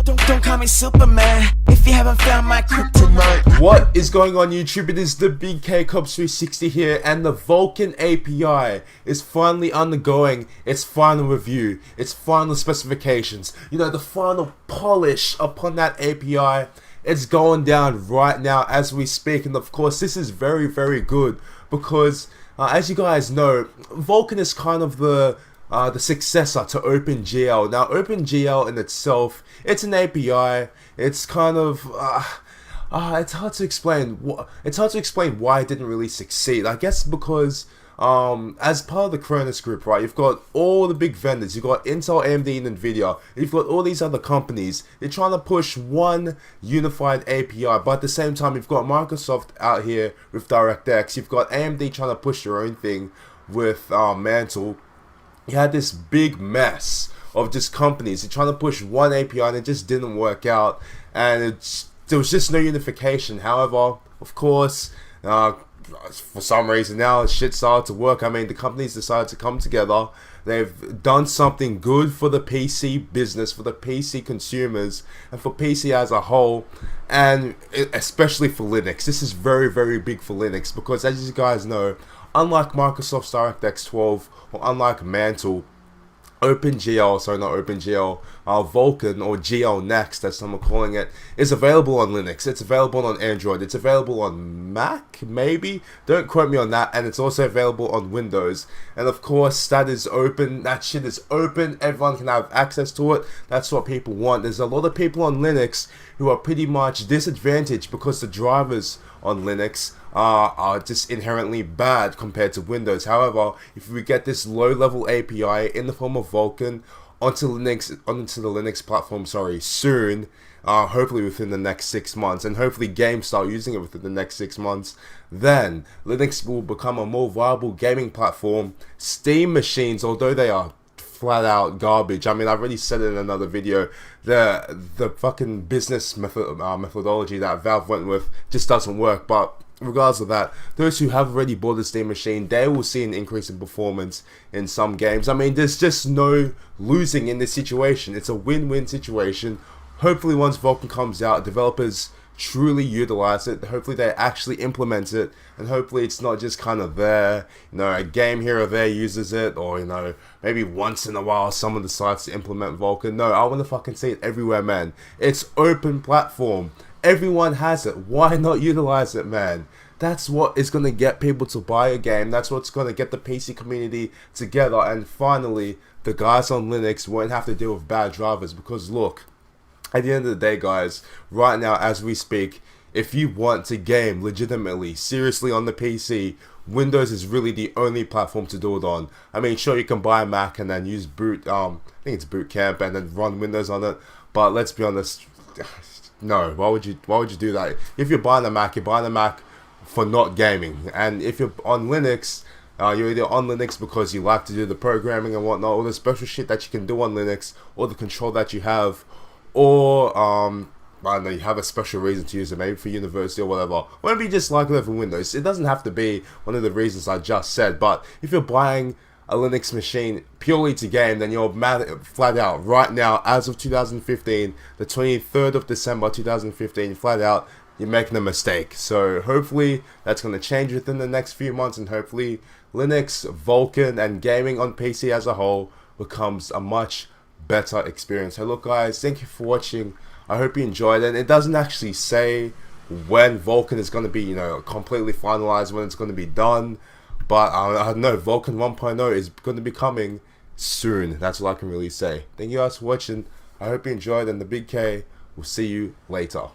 Don't call me Superman if you haven't found my kryptonite. What is going on YouTube? It is the Big K Cops 360 here, and the Vulkan API is finally undergoing its final review, its final specifications. You know, the final polish upon that API. It's going down right now as we speak, and of course this is very, very good because as you guys know, Vulkan is kind of the successor to OpenGL. Now, OpenGL in itself, it's an API. It's kind of it's hard to explain. It's hard to explain why it didn't really succeed. I guess because as part of the Cronus group, right, you've got all the big vendors. You've got Intel, AMD, and Nvidia. You've got all these other companies. They're trying to push one unified API, but at the same time, you've got Microsoft out here with DirectX. You've got AMD trying to push their own thing with Mantle. You had this big mess of just companies. They're trying to push one API and it just didn't work out, and there was just no unification. However, of course, for some reason now shit started to work. I mean, the companies decided to come together. They've done something good for the PC business, for the PC consumers, and for PC as a whole, and especially for Linux. This is very, very big for Linux because, as you guys know, unlike Microsoft's DirectX 12 or unlike Mantle, Vulkan or GL Next, as some are calling it, is available on Linux. It's available on Android. It's available on Mac, maybe? Don't quote me on that. And it's also available on Windows. And of course, that is open. That shit is open. Everyone can have access to it. That's what people want. There's a lot of people on Linux who are pretty much disadvantaged because the drivers on Linux are just inherently bad compared to Windows. However, if we get this low-level API in the form of Vulkan onto the Linux platform, soon, hopefully within the next 6 months, and hopefully games start using it within the next 6 months, then Linux will become a more viable gaming platform. Steam machines, although they are flat out garbage. I mean, I've already said it in another video, the fucking business methodology that Valve went with just doesn't work. But regardless of that, those who have already bought a Steam machine, they will see an increase in performance in some games. I mean, there's just no losing in this situation. It's a win-win situation. Hopefully once Vulkan comes out, developers truly utilize it. Hopefully they actually implement it, and hopefully it's not just kind of there, you know, a game here or there uses it, or, you know, maybe once in a while someone decides to implement Vulkan. No, I want to fucking see it everywhere, man. It's open platform. Everyone has it. Why not utilize it, man? That's what is going to get people to buy a game. That's what's going to get the PC community together, and finally the guys on Linux won't have to deal with bad drivers. Because look, at the end of the day, guys, right now as we speak, if you want to game legitimately, seriously on the PC, Windows is really the only platform to do it on. I mean, sure, you can buy a Mac and then use I think it's Boot Camp, and then run Windows on it, but let's be honest, no, why would you do that? If you're buying a Mac, you're buying a Mac for not gaming. And if you're on Linux, you're either on Linux because you like to do the programming and whatnot, or the special shit that you can do on Linux, or the control that you have, or I don't know, you have a special reason to use it, maybe for university or whatever. Or maybe you just like it over Windows. It doesn't have to be one of the reasons I just said. But if you're buying a Linux machine purely to game, then you're mad, flat out right now, as of 2015, the 23rd of December 2015, flat out, you're making a mistake. So hopefully that's going to change within the next few months, and hopefully Linux, Vulkan, and gaming on PC as a whole becomes a much better experience. So look, guys, thank you for watching. I hope you enjoyed it. It doesn't actually say when Vulkan is going to be, you know, completely finalized, when it's going to be done, but I know Vulkan 1.0 is going to be coming soon. That's all I can really say. Thank you guys for watching. I hope you enjoyed, and the Big K will see you later.